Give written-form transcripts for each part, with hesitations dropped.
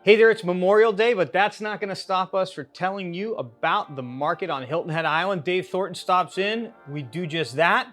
Hey there, it's Memorial Day, but that's not going to stop us from telling you about the market on Hilton Head Island. Dave Thornton stops in. We do just that.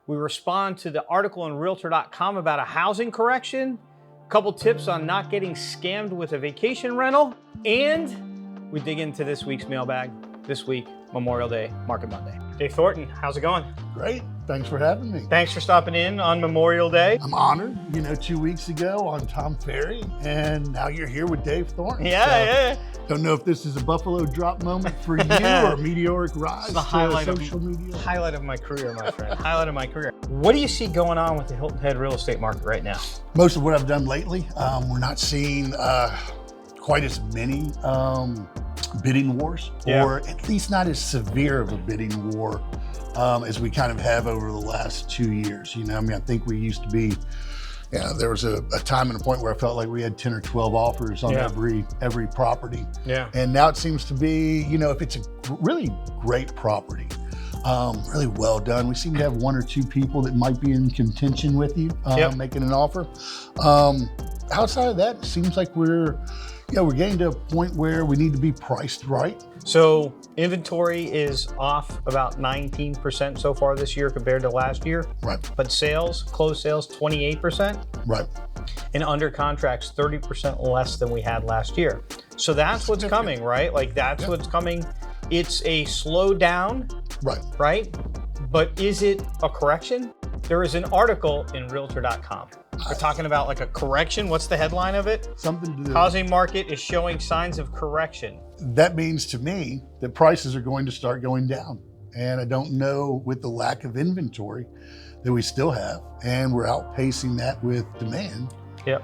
We respond to the article on Realtor.com about a housing correction, a couple tips on not getting scammed with a vacation rental, and we dig into this week's mailbag. This week, Memorial Day, Market Monday. Dave Thornton, how's it going? Great. Thanks for having me. Thanks for stopping in on Memorial Day. I'm honored. 2 weeks ago on Tom Ferry, and now you're here with Dave Thornton. Yeah. Don't know if this is a Buffalo drop moment for you or a meteoric rise the to social media. Highlight of my career, my friend. Highlight of my career. What do you see going on with the Hilton Head real estate market right now? Most of what I've done lately, we're not seeing quite as many bidding wars, or at least not as severe of a bidding war as we kind of have over the last 2 years. I think we used to be, there was a time and a point where I felt like we had 10 or 12 offers on every property. Yeah. And now it seems to be, if it's a really great property, really well done, we seem to have one or two people that might be in contention with you making an offer. Outside of that, it seems like we're getting to a point where we need to be priced right. So inventory is off about 19% so far this year compared to last year. Right. But closed sales, 28%. Right. And under contracts, 30% less than we had last year. So that's what's coming, right? Like that's what's coming. It's a slowdown, right? But is it a correction? There is an article in Realtor.com. We're talking about like a correction. What's the headline of it? Something to do. Housing market is showing signs of correction. That means to me that prices are going to start going down. And I don't know, with the lack of inventory that we still have, and we're outpacing that with demand. Yep.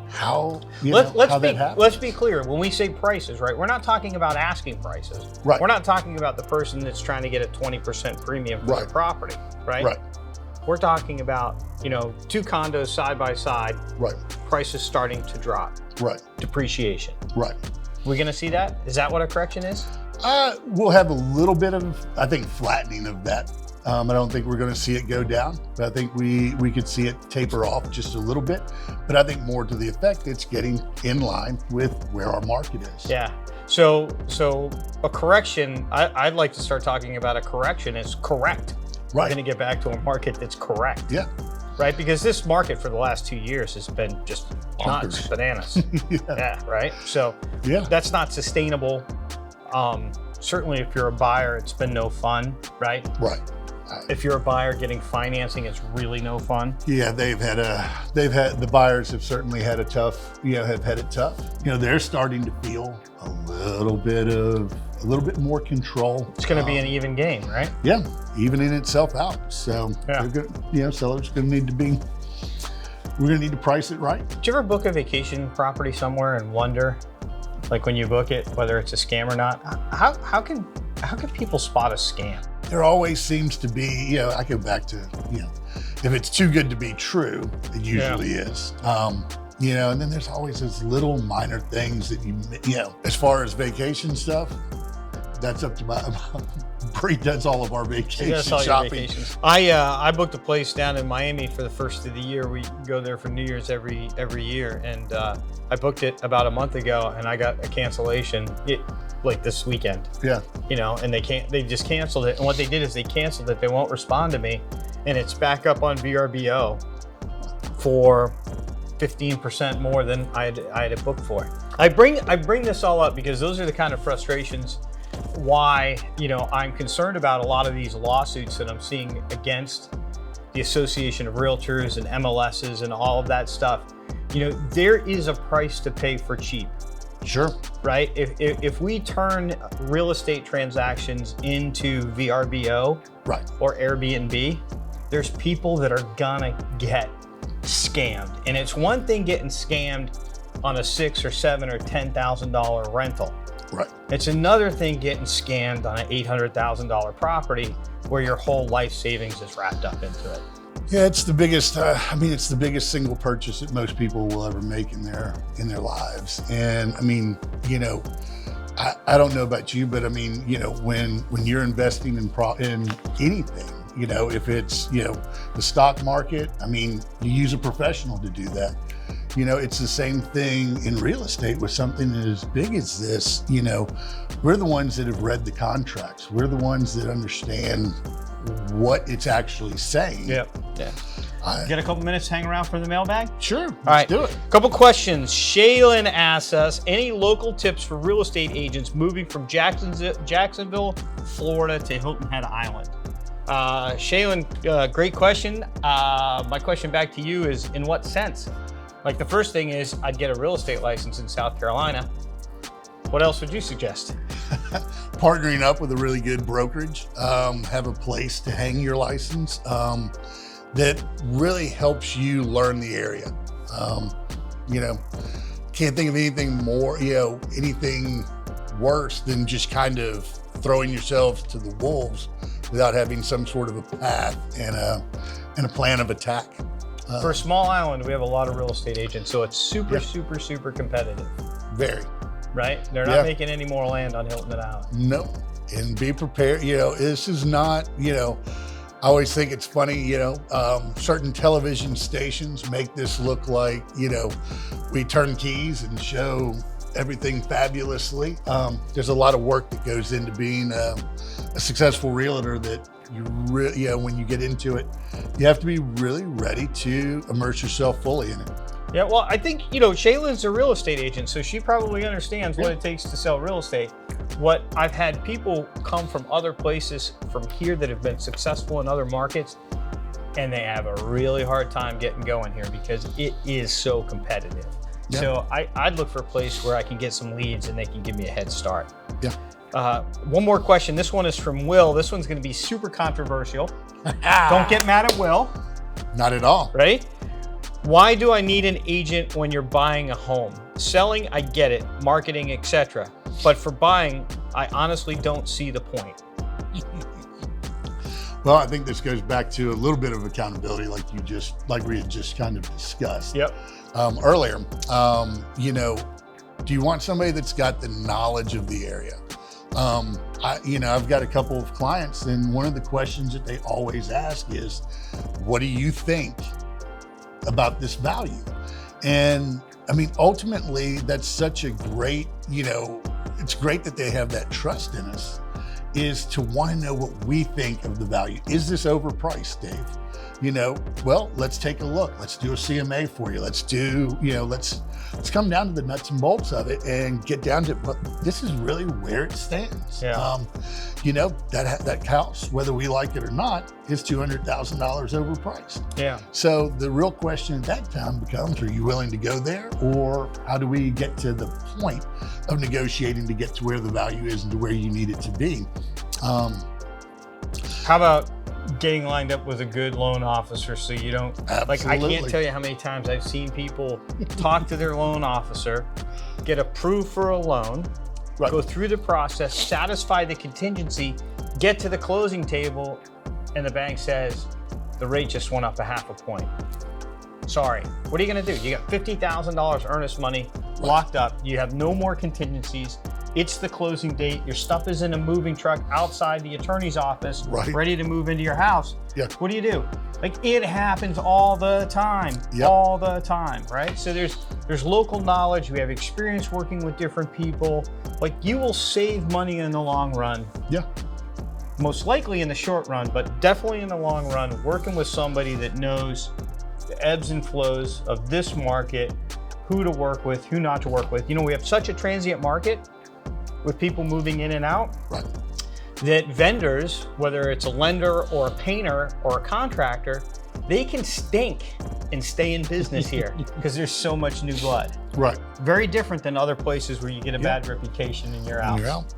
How that happens. Let's be clear. When we say prices, right, we're not talking about asking prices. Right. We're not talking about the person that's trying to get a 20% premium for their property, right? Right. We're talking about, two condos side by side. Right. Prices starting to drop. Right. Depreciation. Right. We're going to see that? Is that what a correction is? We'll have a little bit of, I think, flattening of that. I don't think we're going to see it go down, but I think we could see it taper off just a little bit. But I think more to the effect, it's getting in line with where our market is. Yeah. So a correction, I'd like to start talking about a correction is correct. Right. We're going to get back to a market that's correct. Yeah. Right? Because this market for the last 2 years has been just nuts, bananas. Yeah. Right? So that's not sustainable. Certainly if you're a buyer, it's been no fun, right? Right. If you're a buyer, getting financing is really no fun. Yeah, the buyers have certainly had a tough, have had it tough. They're starting to feel a little bit more control. It's going to be an even game, right? Yeah, evening itself out. So they're good, sellers going to need to be. We're going to need to price it right. Did you ever book a vacation property somewhere and wonder, like when you book it, whether it's a scam or not? How can people spot a scam? There always seems to be, I go back to, if it's too good to be true, it usually is. And then there's always those little minor things that as far as vacation stuff, that's up to Bree does all of our vacation shopping. I booked a place down in Miami for the first of the year. We go there for New Year's every year, and I booked it about a month ago, and I got a cancellation like this weekend. Yeah. And they just canceled it. And what they did is they canceled it. They won't respond to me, and it's back up on VRBO for 15% more than I had it booked for. I bring this all up because those are the kind of frustrations why I'm concerned about a lot of these lawsuits that I'm seeing against the Association of Realtors and MLSs and all of that stuff. There is a price to pay for cheap. Sure. Right? If we turn real estate transactions into VRBO or Airbnb, there's people that are gonna get scammed. And it's one thing getting scammed on a $6,000 or $7,000 or $10,000 rental. Right. It's another thing getting scammed on an $800,000 property where your whole life savings is wrapped up into it. Yeah, it's the biggest. It's the biggest single purchase that most people will ever make in their lives. And I don't know about you, but when you're investing in anything, if it's the stock market, you use a professional to do that. You know, it's the same thing in real estate with something as big as this. You know, we're the ones that have read the contracts. We're the ones that understand what it's actually saying. Yeah. Get a couple minutes to hang around for the mailbag? Sure. All right. Do it. Couple questions. Shaylin asks us, any local tips for real estate agents moving from Jacksonville, Florida to Hilton Head Island? Shaylin, great question. My question back to you is, in what sense? Like, the first thing is, I'd get a real estate license in South Carolina. What else would you suggest? Partnering up with a really good brokerage, have a place to hang your license that really helps you learn the area. You know, can't think of anything more, you know, anything worse than just kind of throwing yourselves to the wolves without having some sort of a path and a plan of attack. For a small island, we have a lot of real estate agents, so it's super competitive. Very. Right? They're not making any more land on Hilton Head Island. No. And be prepared. You know, this is not, you know, I always think it's funny, you know, certain television stations make this look like, you know, we turn keys and show everything fabulously. There's a lot of work that goes into being a successful realtor that you really, you know, when you get into it, you have to be really ready to immerse yourself fully in it. Yeah, well, I think, you know, Shaylin's a real estate agent, so she probably understands what it takes to sell real estate. What I've had people come from other places from here that have been successful in other markets, and they have a really hard time getting going here because it is so competitive. Yeah. So I'd look for a place where I can get some leads and they can give me a head start. Yeah. One more question. This one is from Will. This one's going to be super controversial. Don't get mad at Will. Not at all. Right? Why do I need an agent when you're buying a home? Selling, I get it, marketing, etc. But for buying, I honestly don't see the point. Well, I think this goes back to a little bit of accountability, like we had just kind of discussed earlier. You know, do you want somebody that's got the knowledge of the area? I've got a couple of clients, and one of the questions that they always ask is, what do you think about this value? And I mean, ultimately, that's such a great, you know, it's great that they have that trust in us, is to want to know what we think of the value. Is this overpriced, Dave? You know, well, let's take a look. Let's do a CMA for you. Let's do, you know, let's come down to the nuts and bolts of it and get down to, but this is really where it stands. Yeah. You know, that house, whether we like it or not, is $200,000 overpriced. Yeah. So the real question at that time becomes, are you willing to go there, or how do we get to the point of negotiating to get to where the value is and to where you need it to be? How about getting lined up with a good loan officer so you don't, like, I can't tell you how many times I've seen people talk to their loan officer, get approved for a loan, go through the process, satisfy the contingency, get to the closing table, and the bank says, the rate just went up a half a point. Sorry, what are you gonna do? You got $50,000 earnest money locked up, you have no more contingencies, it's the closing date, your stuff is in a moving truck outside the attorney's office, ready to move into your house. What do you do? Like, it happens all the time, all the time, right? So there's local knowledge, we have experience working with different people. Like, you will save money in the long run. Most likely in the short run, but definitely in the long run, working with somebody that knows the ebbs and flows of this market, who to work with, who not to work with. You know, we have such a transient market with people moving in and out, that vendors, whether it's a lender or a painter or a contractor, they can stink and stay in business here because there's so much new blood. Very different than other places where you get a bad reputation and you're out.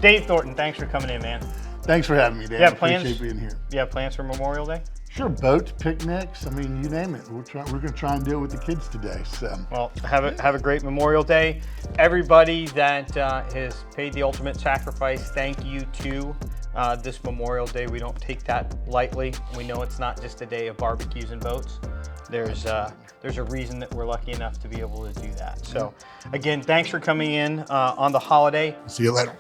Dave Thornton, thanks for coming in, man. Thank for having me, Dave. Appreciate being here. You have plans for Memorial Day? Sure, boats, picnics, I mean, you name it. We're going to try and do it with the kids today. So, well, have a great Memorial Day. Everybody that has paid the ultimate sacrifice, thank you to this Memorial Day. We don't take that lightly. We know it's not just a day of barbecues and boats. There's a reason that we're lucky enough to be able to do that. So, again, thanks for coming in on the holiday. See you later.